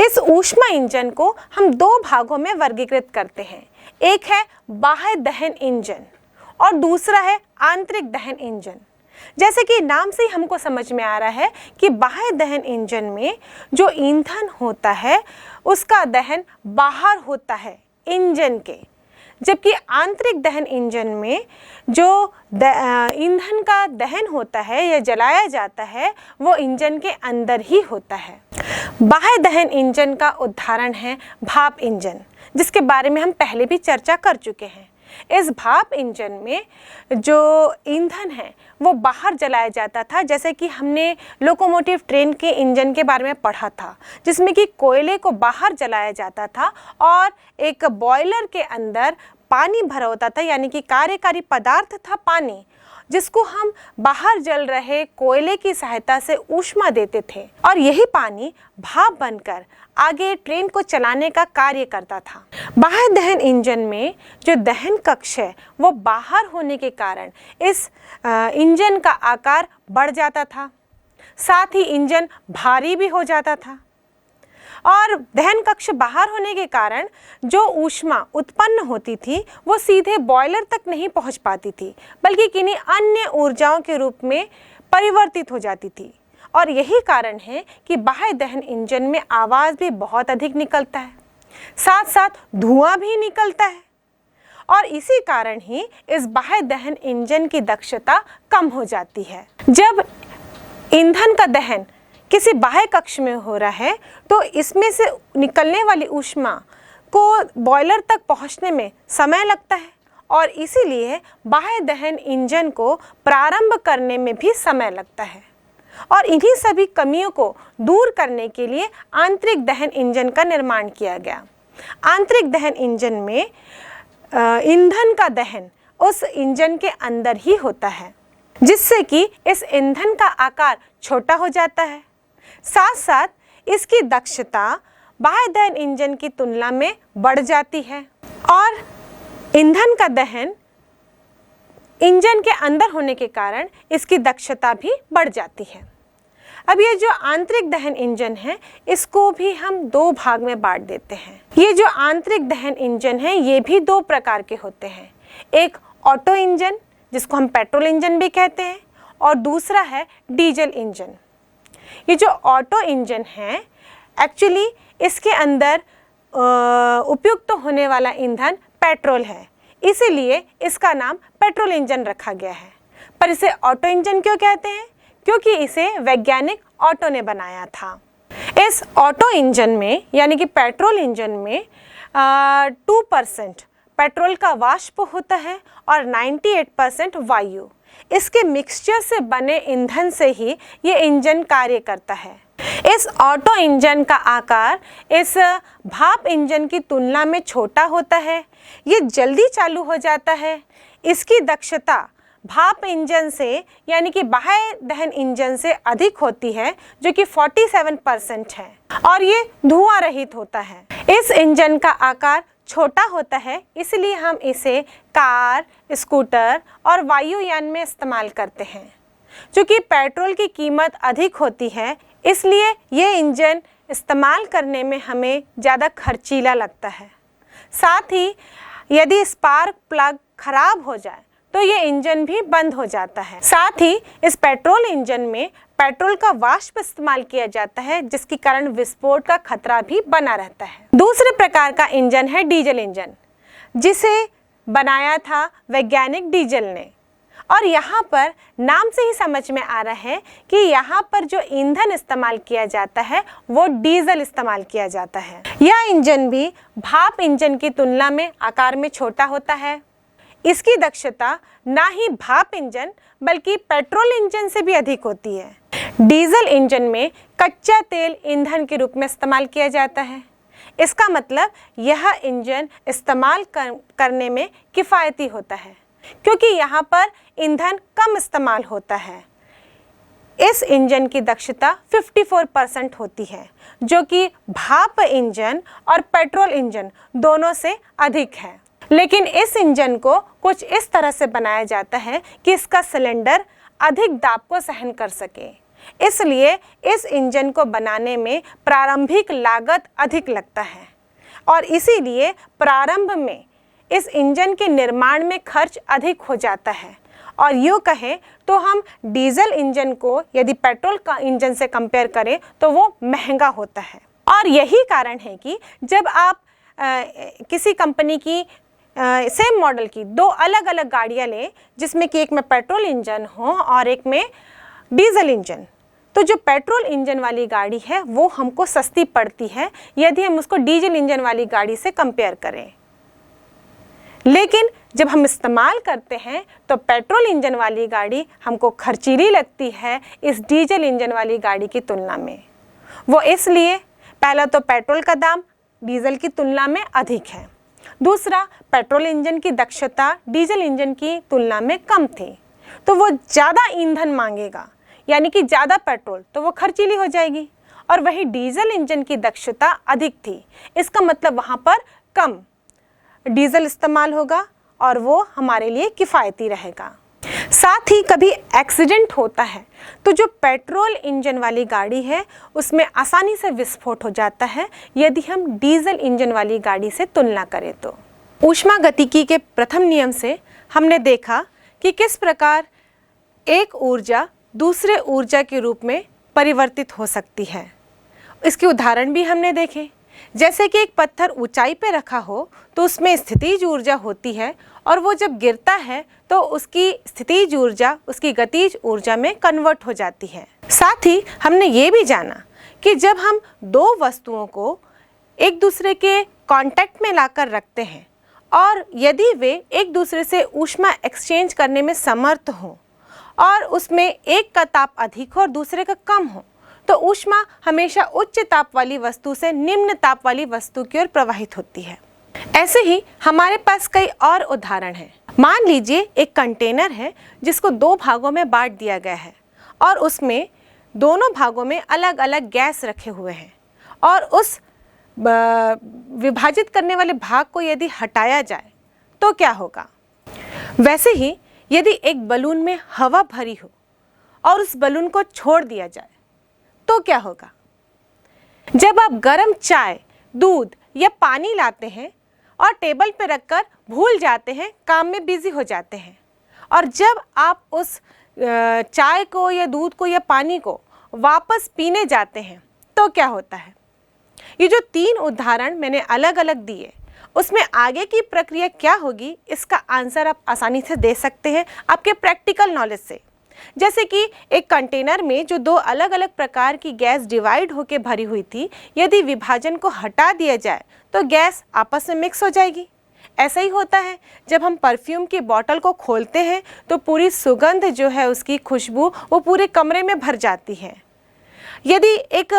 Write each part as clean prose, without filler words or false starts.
इस ऊष्मा इंजन को हम दो भागों में वर्गीकृत करते हैं। एक है बाह्य दहन इंजन और दूसरा है आंतरिक दहन इंजन। जैसे कि नाम से ही हमको समझ में आ रहा है कि बाह्य दहन इंजन में जो ईंधन होता है उसका दहन बाहर होता है इंजन के, जबकि आंतरिक दहन इंजन में जो ईंधन का दहन होता है या जलाया जाता है वो इंजन के अंदर ही होता है। बाह्य दहन इंजन का उदाहरण है भाप इंजन, जिसके बारे में हम पहले भी चर्चा कर चुके हैं। इस भाप इंजन में जो ईंधन है वो बाहर जलाया जाता था, जैसे कि हमने लोकोमोटिव ट्रेन के इंजन के बारे में पढ़ा था, जिसमें कि कोयले को बाहर जलाया जाता था और एक बॉयलर के अंदर पानी भरा होता था, यानी कि कार्यकारी पदार्थ था पानी, जिसको हम बाहर जल रहे कोयले की सहायता से ऊष्मा देते थे और यही पानी भाप बनकर आगे ट्रेन को चलाने का कार्य करता था। बाह्य दहन इंजन में जो दहन कक्ष है वो बाहर होने के कारण इस इंजन का आकार बढ़ जाता था, साथ ही इंजन भारी भी हो जाता था और दहन कक्ष बाहर होने के कारण जो ऊष्मा उत्पन्न होती थी वो सीधे बॉयलर तक नहीं पहुंच पाती थी, बल्कि किन्हीं अन्य ऊर्जाओं के रूप में परिवर्तित हो जाती थी। और यही कारण है कि बाह्य दहन इंजन में आवाज़ भी बहुत अधिक निकलता है, साथ साथ धुआं भी निकलता है और इसी कारण ही इस बाह्य दहन इंजन की दक्षता कम हो जाती है। जब ईंधन का दहन किसी बाह्य कक्ष में हो रहा है तो इसमें से निकलने वाली ऊष्मा को बॉयलर तक पहुंचने में समय लगता है और इसीलिए बाह्य दहन इंजन को प्रारंभ करने में भी समय लगता है और इन्हीं सभी कमियों को दूर करने के लिए आंतरिक दहन इंजन का निर्माण किया गया। आंतरिक दहन इंजन में ईंधन का दहन उस इंजन के अंदर ही होता है, जिससे कि इस ईंधन का आकार छोटा हो जाता है। साथ साथ इसकी दक्षता बाह्य दहन इंजन की तुलना में बढ़ जाती है और ईंधन का दहन इंजन के अंदर होने के कारण इसकी दक्षता भी बढ़ जाती है। अब ये जो आंतरिक दहन इंजन है इसको भी हम दो भाग में बांट देते हैं। ये जो आंतरिक दहन इंजन है ये भी दो प्रकार के होते हैं, एक ऑटो इंजन जिसको हम पेट्रोल इंजन भी कहते हैं और दूसरा है डीजल इंजन। ये जो ऑटो इंजन है एक्चुअली इसके अंदर उपयुक्त होने वाला ईंधन पेट्रोल है, इसीलिए इसका नाम पेट्रोल इंजन रखा गया है। पर इसे ऑटो इंजन क्यों कहते हैं? क्योंकि इसे वैज्ञानिक ऑटो ने बनाया था। इस ऑटो इंजन में यानी कि पेट्रोल इंजन में 2% पेट्रोल का वाष्प होता है और 98% वायु। इसके मिक्सचर से बने ईंधन से ही ये इंजन कार्य करता है। इस ऑटो इंजन का आकार इस भाप इंजन की तुलना में छोटा होता है, ये जल्दी चालू हो जाता है। इसकी दक्षता भाप इंजन से यानी कि बाह्य दहन इंजन से अधिक होती है, जो कि 47% है और ये धुआं रहित होता है। इस इंजन का आकार छोटा होता है, इसलिए हम इसे कार, स्कूटर और वायुयान में इस्तेमाल करते हैं। चूँकि पेट्रोल की कीमत अधिक होती है, इसलिए ये इंजन इस्तेमाल करने में हमें ज़्यादा खर्चीला लगता है। साथ ही यदि स्पार्क प्लग खराब हो जाए तो ये इंजन भी बंद हो जाता है। साथ ही इस पेट्रोल इंजन में पेट्रोल का वाष्प इस्तेमाल किया जाता है, जिसके कारण विस्फोट का खतरा भी बना रहता है। दूसरे प्रकार का इंजन है डीजल इंजन, जिसे बनाया था वैज्ञानिक डीजल ने। और यहाँ पर नाम से ही समझ में आ रहा है कि यहाँ पर जो ईंधन इस्तेमाल किया जाता है वो डीजल इस्तेमाल किया जाता है। यह इंजन भी भाप इंजन की तुलना में आकार में छोटा होता है। इसकी दक्षता ना ही भाप इंजन बल्कि पेट्रोल इंजन से भी अधिक होती है। डीजल इंजन में कच्चा तेल ईंधन के रूप में इस्तेमाल किया जाता है। इसका मतलब यह इंजन इस्तेमाल करने में किफ़ायती होता है, क्योंकि यहाँ पर ईंधन कम इस्तेमाल होता है। इस इंजन की दक्षता 54% होती है, जो कि भाप इंजन और पेट्रोल इंजन दोनों से अधिक है। लेकिन इस इंजन को कुछ इस तरह से बनाया जाता है कि इसका सिलेंडर अधिक दाब को सहन कर सके। इसलिए इस इंजन को बनाने में प्रारंभिक लागत अधिक लगता है और इसीलिए प्रारंभ में इस इंजन के निर्माण में खर्च अधिक हो जाता है। और यूँ कहें तो हम डीजल इंजन को यदि पेट्रोल का इंजन से कंपेयर करें तो वो महंगा होता है। और यही कारण है कि जब आप किसी कंपनी की सेम मॉडल की दो अलग अलग गाड़ियाँ लें, जिसमें कि एक में पेट्रोल इंजन हो और एक में डीजल इंजन, तो जो पेट्रोल इंजन वाली गाड़ी है वो हमको सस्ती पड़ती है यदि हम उसको डीजल इंजन वाली गाड़ी से कंपेयर करें। लेकिन जब हम इस्तेमाल करते हैं तो पेट्रोल इंजन वाली गाड़ी हमको खर्चीली लगती है इस डीजल इंजन वाली गाड़ी की तुलना में। वो इसलिए, पहला तो पेट्रोल का दाम डीजल की तुलना में अधिक है, दूसरा पेट्रोल इंजन की दक्षता डीजल इंजन की तुलना में कम थी, तो वो ज़्यादा ईंधन मांगेगा, यानी कि ज़्यादा पेट्रोल, तो वो खर्चीली हो जाएगी। और वही डीजल इंजन की दक्षता अधिक थी, इसका मतलब वहाँ पर कम डीजल इस्तेमाल होगा और वो हमारे लिए किफ़ायती रहेगा। साथ ही कभी एक्सीडेंट होता है तो जो पेट्रोल इंजन वाली गाड़ी है उसमें आसानी से विस्फोट हो जाता है यदि हम डीजल इंजन वाली गाड़ी से तुलना करें तो। ऊष्मागतिकी के प्रथम नियम से हमने देखा कि किस प्रकार एक ऊर्जा दूसरे ऊर्जा के रूप में परिवर्तित हो सकती है। इसके उदाहरण भी हमने देखे, जैसे कि एक पत्थर ऊंचाई पे रखा हो तो उसमें स्थितिज ऊर्जा होती है और वो जब गिरता है तो उसकी स्थितिज ऊर्जा उसकी गतिज ऊर्जा में कन्वर्ट हो जाती है। साथ ही हमने ये भी जाना कि जब हम दो वस्तुओं को एक दूसरे के कांटेक्ट में लाकर रखते हैं और यदि वे एक दूसरे से ऊष्मा एक्सचेंज करने में समर्थ हों और उसमें एक का ताप अधिक हो और दूसरे का कम हो, तो ऊष्मा हमेशा उच्च ताप वाली वस्तु से निम्न ताप वाली वस्तु की ओर प्रवाहित होती है। ऐसे ही हमारे पास कई और उदाहरण हैं। मान लीजिए एक कंटेनर है जिसको दो भागों में बांट दिया गया है और उसमें दोनों भागों में अलग अलग गैस रखे हुए हैं और उस विभाजित करने वाले भाग को यदि हटाया जाए तो क्या होगा। वैसे ही यदि एक बलून में हवा भरी हो और उस बलून को छोड़ दिया जाए तो क्या होगा। जब आप गर्म चाय, दूध या पानी लाते हैं और टेबल पर रखकर भूल जाते हैं, काम में बिजी हो जाते हैं, और जब आप उस चाय को या दूध को या पानी को वापस पीने जाते हैं तो क्या होता है। ये जो तीन उदाहरण मैंने अलग अलग दिए उसमें आगे की प्रक्रिया क्या होगी, इसका आंसर आप आसानी से दे सकते हैं आपके प्रैक्टिकल नॉलेज से। जैसे कि एक कंटेनर में जो दो अलग अलग प्रकार की गैस डिवाइड होकर भरी हुई थी, यदि विभाजन को हटा दिया जाए तो गैस आपस में मिक्स हो जाएगी। ऐसा ही होता है जब हम परफ्यूम की बोतल को खोलते हैं तो पूरी सुगंध जो है, उसकी खुशबू वो पूरे कमरे में भर जाती है। यदि एक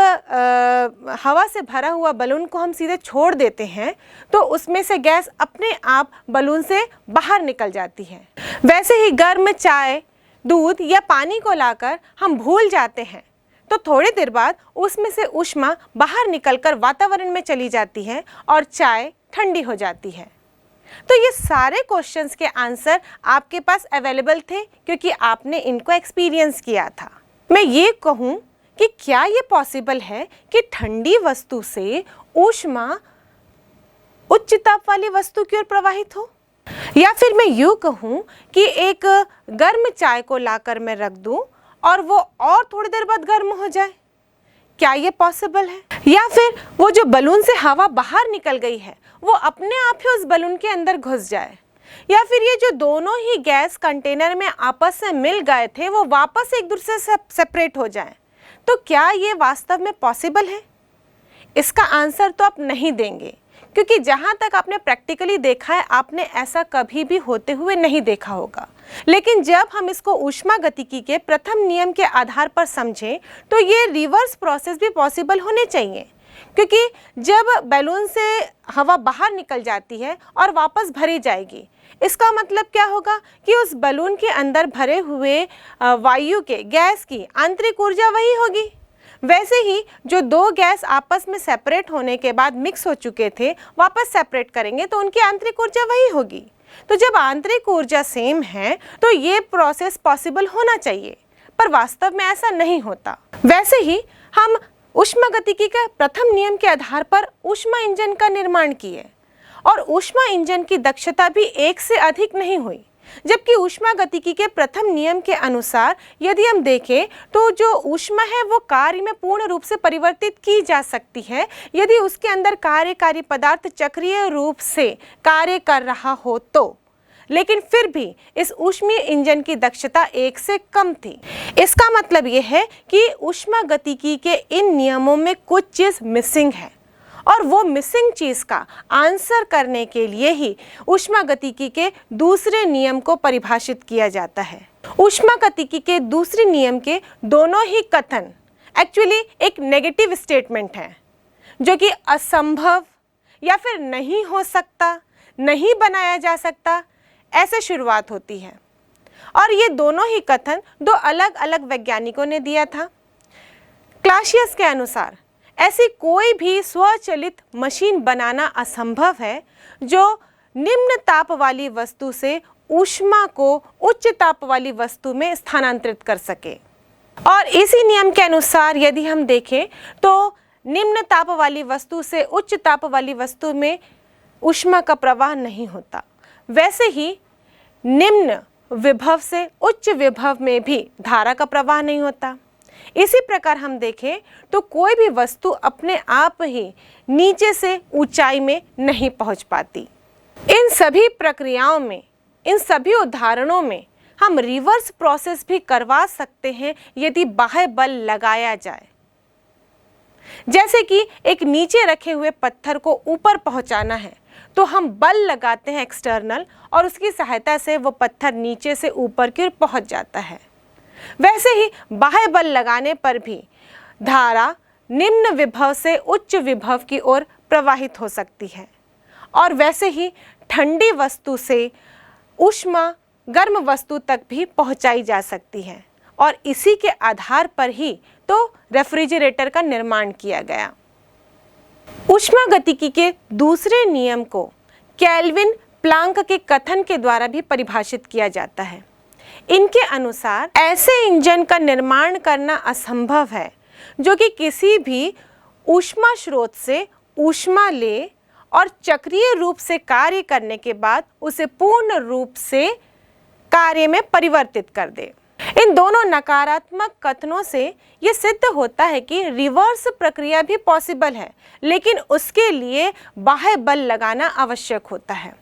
हवा से भरा हुआ बलून को हम सीधे छोड़ देते हैं तो उसमें से गैस अपने आप बलून से बाहर निकल जाती है। वैसे ही गर्म चाय, दूध या पानी को लाकर हम भूल जाते हैं तो थोड़ी देर बाद उसमें से ऊष्मा बाहर निकलकर वातावरण में चली जाती है और चाय ठंडी हो जाती है। तो ये सारे क्वेश्चंस के आंसर आपके पास अवेलेबल थे क्योंकि आपने इनको एक्सपीरियंस किया था। मैं ये कहूँ कि क्या ये पॉसिबल है कि ठंडी वस्तु से ऊष्मा उच्च ताप वाली वस्तु की ओर प्रवाहित हो, या फिर मैं यूँ कहूँ कि एक गर्म चाय को लाकर मैं रख दूँ और वो और थोड़ी देर बाद गर्म हो जाए, क्या ये पॉसिबल है। या फिर वो जो बलून से हवा बाहर निकल गई है वो अपने आप ही उस बलून के अंदर घुस जाए, या फिर ये जो दोनों ही गैस कंटेनर में आपस में मिल गए थे वो वापस एक दूसरे से सेपरेट हो जाएं, तो क्या ये वास्तव में पॉसिबल है। इसका आंसर तो आप नहीं देंगे क्योंकि जहाँ तक आपने प्रैक्टिकली देखा है आपने ऐसा कभी भी होते हुए नहीं देखा होगा। लेकिन जब हम इसको ऊष्मागतिकी के प्रथम नियम के आधार पर समझें तो ये रिवर्स प्रोसेस भी पॉसिबल होने चाहिए, क्योंकि जब बैलून से हवा बाहर निकल जाती है और वापस भरी जाएगी, इसका मतलब क्या होगा कि उस बलून के अंदर भरे हुए वायु के गैस की आंतरिक ऊर्जा वही होगी। वैसे ही जो दो गैस आपस में सेपरेट होने के बाद मिक्स हो चुके थे वापस सेपरेट करेंगे तो उनकी आंतरिक ऊर्जा वही होगी। तो जब आंतरिक ऊर्जा सेम है तो ये प्रोसेस पॉसिबल होना चाहिए, पर वास्तव में ऐसा नहीं होता। वैसे ही हम ऊष्मागतिकी के प्रथम नियम के आधार पर ऊष्मा इंजन का निर्माण किए और ऊष्मा इंजन की दक्षता भी एक से अधिक नहीं हुई, जबकि ऊष्मागतिकी के प्रथम नियम के अनुसार यदि हम देखें तो जो ऊष्मा है वो कार्य में पूर्ण रूप से परिवर्तित की जा सकती है यदि उसके अंदर कार्यकारी पदार्थ चक्रीय रूप से कार्य कर रहा हो तो, लेकिन फिर भी इस ऊष्मीय इंजन की दक्षता एक से कम थी। इसका मतलब ये है कि ऊष्मागतिकी के इन नियमों में कुछ चीज़ मिसिंग है और वो मिसिंग चीज़ का आंसर करने के लिए ही ऊष्मागतिकी के दूसरे नियम को परिभाषित किया जाता है। ऊष्मागतिकी के दूसरे नियम के दोनों ही कथन एक्चुअली एक नेगेटिव स्टेटमेंट है जो कि असंभव या फिर नहीं हो सकता, नहीं बनाया जा सकता, ऐसे शुरुआत होती है। और ये दोनों ही कथन दो अलग अलग वैज्ञानिकों ने दिया था। क्लासियस के अनुसार ऐसी कोई भी स्वचालित मशीन बनाना असंभव है जो निम्न ताप वाली वस्तु से ऊष्मा को उच्च ताप वाली वस्तु में स्थानांतरित कर सके। और इसी नियम के अनुसार यदि हम देखें तो निम्न ताप वाली वस्तु से उच्च ताप वाली वस्तु में ऊष्मा का प्रवाह नहीं होता। वैसे ही निम्न विभव से उच्च विभव में भी धारा का प्रवाह नहीं होता। इसी प्रकार हम देखें तो कोई भी वस्तु अपने आप ही नीचे से ऊंचाई में नहीं पहुंच पाती। इन सभी प्रक्रियाओं में, इन सभी उदाहरणों में हम रिवर्स प्रोसेस भी करवा सकते हैं यदि बाह्य बल लगाया जाए। जैसे कि एक नीचे रखे हुए पत्थर को ऊपर पहुंचाना है तो हम बल लगाते हैं एक्सटर्नल और उसकी सहायता से वो पत्थर नीचे से ऊपर की ओर पहुंच जाता है। वैसे ही बाह्य बल लगाने पर भी धारा निम्न विभव से उच्च विभव की ओर प्रवाहित हो सकती है। और वैसे ही ठंडी वस्तु से ऊष्मा गर्म वस्तु तक भी पहुंचाई जा सकती है और इसी के आधार पर ही तो रेफ्रिजरेटर का निर्माण किया गया। ऊष्मागतिकी के दूसरे नियम को केल्विन प्लांक के कथन के द्वारा भी परिभाषित किया जाता है। इनके अनुसार ऐसे इंजन का निर्माण करना असंभव है जो कि किसी भी ऊष्मा स्रोत से ऊष्मा ले और चक्रीय रूप से कार्य करने के बाद उसे पूर्ण रूप से कार्य में परिवर्तित कर दे। इन दोनों नकारात्मक कथनों से ये सिद्ध होता है कि रिवर्स प्रक्रिया भी पॉसिबल है, लेकिन उसके लिए बाह्य बल लगाना आवश्यक होता है।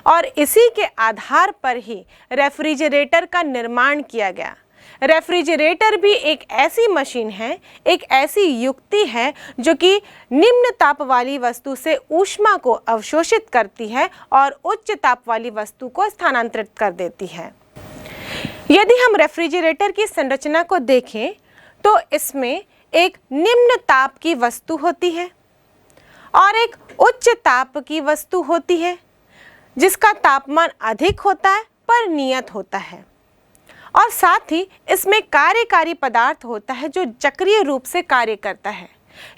और इसी के आधार पर ही रेफ्रिजरेटर का निर्माण किया गया। रेफ्रिजरेटर भी एक ऐसी मशीन है, एक ऐसी युक्ति है जो कि निम्न ताप वाली वस्तु से ऊष्मा को अवशोषित करती है और उच्च ताप वाली वस्तु को स्थानांतरित कर देती है। यदि हम रेफ्रिजरेटर की संरचना को देखें तो इसमें एक निम्न ताप की वस्तु होती है और एक उच्च ताप की वस्तु होती है जिसका तापमान अधिक होता है पर नियत होता है। और साथ ही इसमें कार्यकारी पदार्थ होता है जो चक्रीय रूप से कार्य करता है।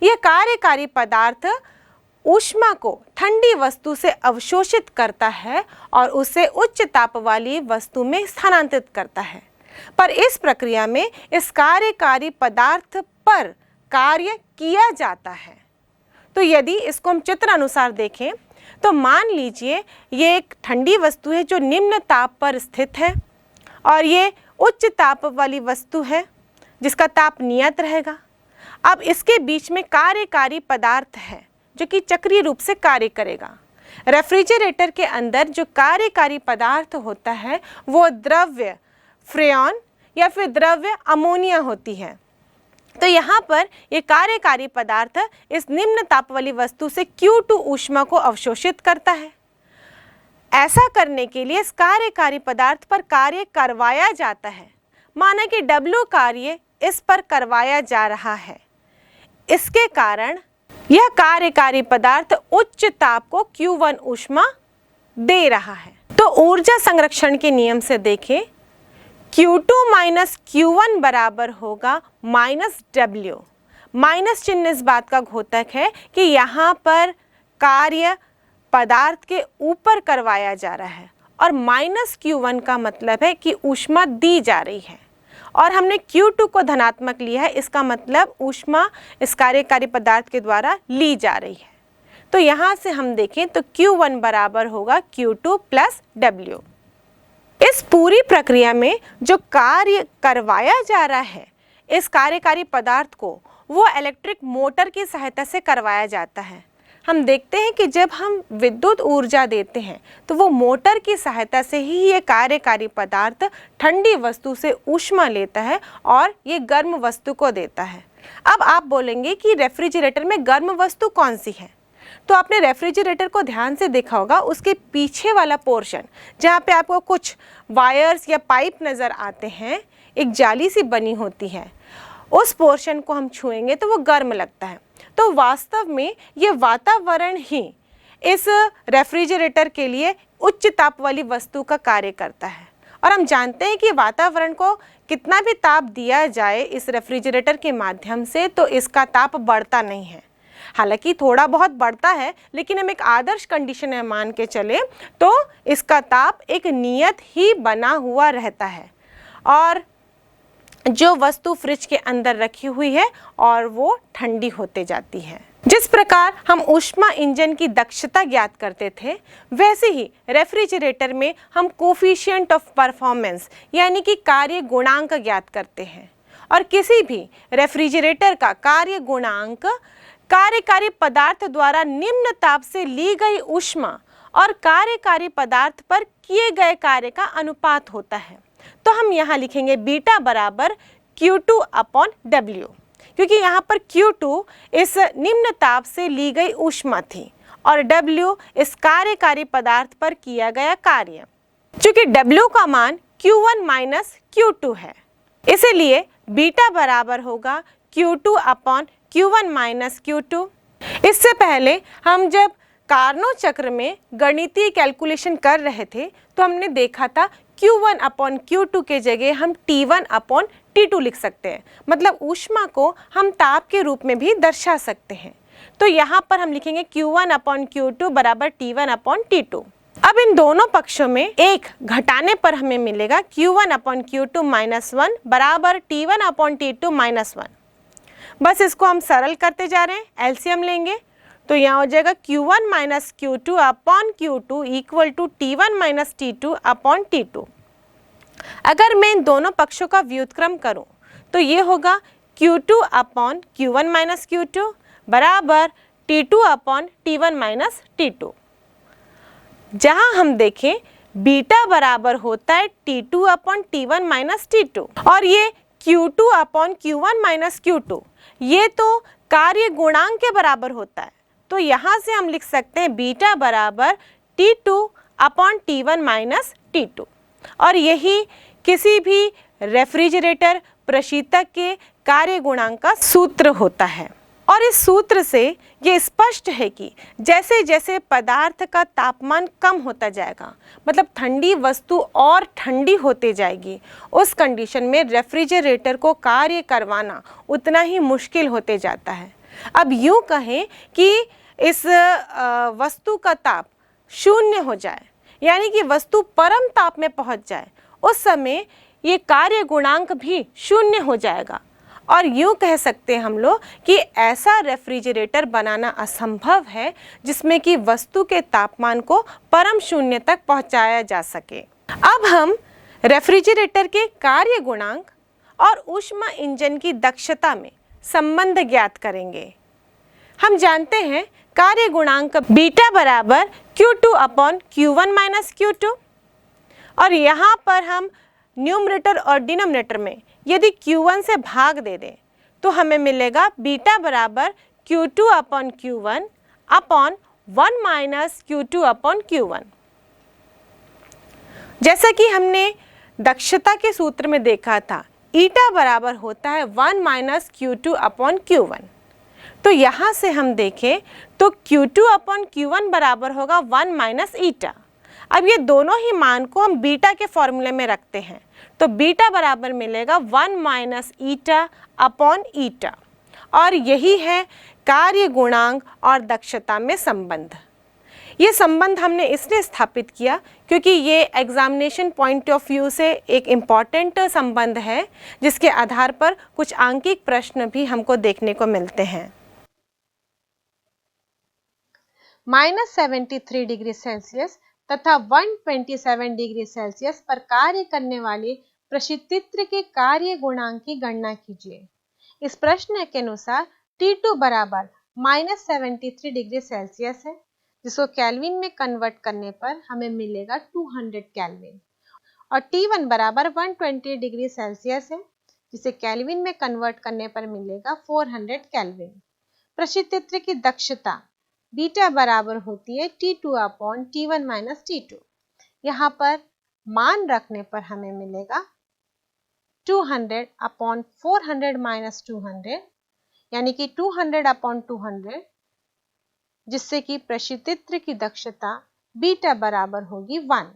यह कार्यकारी पदार्थ ऊष्मा को ठंडी वस्तु से अवशोषित करता है और उसे उच्च ताप वाली वस्तु में स्थानांतरित करता है। पर इस प्रक्रिया में इस कार्यकारी पदार्थ पर कार्य किया जाता है। तो यदि इसको हम चित्र अनुसार देखें तो मान लीजिए ये एक ठंडी वस्तु है जो निम्न ताप पर स्थित है और ये उच्च ताप वाली वस्तु है जिसका ताप नियत रहेगा। अब इसके बीच में कार्यकारी पदार्थ है जो कि चक्रीय रूप से कार्य करेगा। रेफ्रिजरेटर के अंदर जो कार्यकारी पदार्थ होता है वो द्रव्य फ्रेयॉन या फिर द्रव्य अमोनिया होती है। तो यहाँ पर ये कार्यकारी पदार्थ इस निम्न ताप वाली वस्तु से Q2 ऊष्मा को अवशोषित करता है। ऐसा करने के लिए इस कार्यकारी पदार्थ पर कार्य करवाया जाता है। माना कि W कार्य इस पर करवाया जा रहा है। इसके कारण यह कार्यकारी पदार्थ उच्च ताप को Q1 ऊष्मा दे रहा है। तो ऊर्जा संरक्षण के नियम से देखें Q2 माइनस Q1 बराबर होगा माइनस W। माइनस चिन्ह इस बात का घोतक है कि यहाँ पर कार्य पदार्थ के ऊपर करवाया जा रहा है और माइनस Q1 का मतलब है कि ऊष्मा दी जा रही है और हमने Q2 को धनात्मक लिया है, इसका मतलब ऊष्मा इस कार्यकारी पदार्थ के द्वारा ली जा रही है। तो यहाँ से हम देखें तो Q1 बराबर होगा Q2 प्लस W। इस पूरी प्रक्रिया में जो कार्य करवाया जा रहा है इस कार्यकारी पदार्थ को, वो इलेक्ट्रिक मोटर की सहायता से करवाया जाता है। हम देखते हैं कि जब हम विद्युत ऊर्जा देते हैं तो वो मोटर की सहायता से ही ये कार्यकारी पदार्थ ठंडी वस्तु से ऊष्मा लेता है और ये गर्म वस्तु को देता है। अब आप बोलेंगे कि रेफ्रिजरेटर में गर्म वस्तु कौन सी है? तो आपने रेफ्रिजरेटर को ध्यान से देखा होगा, उसके पीछे वाला पोर्शन जहाँ पे आपको कुछ वायर्स या पाइप नज़र आते हैं, एक जाली सी बनी होती है, उस पोर्शन को हम छुएंगे तो वो गर्म लगता है। तो वास्तव में ये वातावरण ही इस रेफ्रिजरेटर के लिए उच्च ताप वाली वस्तु का कार्य करता है। और हम जानते हैं कि वातावरण को कितना भी ताप दिया जाए इस रेफ्रिजरेटर के माध्यम से तो इसका ताप बढ़ता नहीं है। हालांकि थोड़ा बहुत बढ़ता है, लेकिन हम एक आदर्श कंडीशन में मान के चले तो इसका ताप एक नियत ही बना हुआ रहता है और जो वस्तु फ्रिज के अंदर रखी हुई है और वो ठंडी होते जाती है। जिस प्रकार हम ऊष्मा इंजन की दक्षता ज्ञात करते थे, वैसे ही रेफ्रिजरेटर में हम कोफिशिएंट ऑफ परफॉर्मेंस यानी कि कार्य गुणांक ज्ञात करते हैं। और किसी भी रेफ्रिजरेटर का कार्य गुणांक कार्यकारी पदार्थ द्वारा निम्न ताप से ली गई ऊष्मा और कार्यकारी पदार्थ पर किए गए कार्य का अनुपात होता है। तो हम यहाँ लिखेंगे बीटा बराबर Q2 अपॉन W, क्योंकि यहाँ पर Q2 इस निम्न ताप से ली गई ऊष्मा थी और W इस कार्यकारी पदार्थ पर किया गया कार्य। चूँकि W का मान Q1 माइनस Q2 है, इसीलिए बीटा बराबर होगा Q2 upon Q1 minus Q2। इससे पहले हम जब कार्नोट चक्र में गणितीय कैलकुलेशन कर रहे थे तो हमने देखा था Q1 अपॉन Q2 के जगह हम T1 अपॉन T2 लिख सकते हैं, मतलब ऊष्मा को हम ताप के रूप में भी दर्शा सकते हैं। तो यहाँ पर हम लिखेंगे Q1 अपॉन Q2 बराबर T1 अपॉन T2। अब इन दोनों पक्षों में एक घटाने पर हमें मिलेगा Q1 अपॉन Q2 माइनस 1 बराबर T1 अपॉन T2 माइनस 1। बस इसको हम सरल करते जा रहे हैं, एलसीएम लेंगे तो यहाँ हो जाएगा Q1 minus Q2 upon Q2 equal to T1 minus T2 upon T2। अगर मैं इन दोनों पक्षों का व्युत्क्रम करूं तो ये होगा Q2 upon Q1 minus Q2 बराबर T2 upon T1 minus T2। जहां हम देखें बीटा बराबर होता है T2 upon T1 minus T2 और ये Q2 upon Q1 minus Q2 ये तो कार्य गुणांक के बराबर होता है। तो यहाँ से हम लिख सकते हैं बीटा बराबर T2 upon T1 minus T2 और यही किसी भी रेफ्रिजरेटर प्रशीतक के कार्य गुणांक का सूत्र होता है। और इस सूत्र से ये स्पष्ट है कि जैसे जैसे पदार्थ का तापमान कम होता जाएगा, मतलब ठंडी वस्तु और ठंडी होते जाएगी, उस कंडीशन में रेफ्रिजरेटर को कार्य करवाना उतना ही मुश्किल होते जाता है। अब यूँ कहें कि इस वस्तु का ताप शून्य हो जाए, यानी कि वस्तु परम ताप में पहुंच जाए, उस समय ये कार्य गुणांक भी शून्य हो जाएगा। और यूँ कह सकते हैं हम लोग कि ऐसा रेफ्रिजरेटर बनाना असंभव है जिसमें कि वस्तु के तापमान को परम शून्य तक पहुंचाया जा सके। अब हम रेफ्रिजरेटर के कार्य गुणांक और ऊष्मा इंजन की दक्षता में संबंध ज्ञात करेंगे। हम जानते हैं कार्य गुणांक बीटा बराबर Q2 upon Q1 minus Q2 और यहाँ पर हम न्यूमरेटर और डिनोमिनेटर में यदि Q1 से भाग दे दें तो हमें मिलेगा बीटा बराबर Q2 upon Q1 upon 1 minus Q2 upon Q1। जैसा कि हमने दक्षता के सूत्र में देखा था, ईटा बराबर होता है 1 माइनस Q2 अपॉन Q1। तो यहाँ से हम देखें तो Q2 अपॉन Q1 बराबर होगा 1 माइनस ईटा। अब ये दोनों ही मान को हम बीटा के फॉर्मूले में रखते हैं तो बीटा बराबर मिलेगा 1 माइनस ईटा अपॉन ईटा और यही है कार्य गुणांक और दक्षता में संबंध। ये संबंध हमने इसलिए स्थापित किया क्योंकि ये एग्जामिनेशन पॉइंट ऑफ व्यू से एक इम्पॉर्टेंट संबंध है जिसके आधार पर कुछ आंकिक प्रश्न भी हमको देखने को मिलते हैं। -73 डिग्री सेल्सियस तथा 127 डिग्री सेल्सियस पर कार्य करने वाले प्रशीतित्र के कार्य गुणांक की गणना कीजिए। इस प्रश्न के अनुसार T2 बराबर -73 डिग्री सेल्सियस है, जिसको केल्विन में कन्वर्ट करने पर हमें मिलेगा 200 केल्विन, और T1 बराबर 120 डिग्री सेल्सियस है, जिसे केल्विन में कन्वर्ट करने पर मिलेगा 400 केल्विन। प्रशीतित्र की दक्षता बीटा बराबर होती है T2 upon T1 minus T2। यहाँ पर मान रखने पर हमें मिलेगा 200 अपॉन 400 माइनस 200, यानी कि 200 अपॉन 200, जिससे कि प्रशीतित्र की दक्षता बीटा बराबर होगी 1।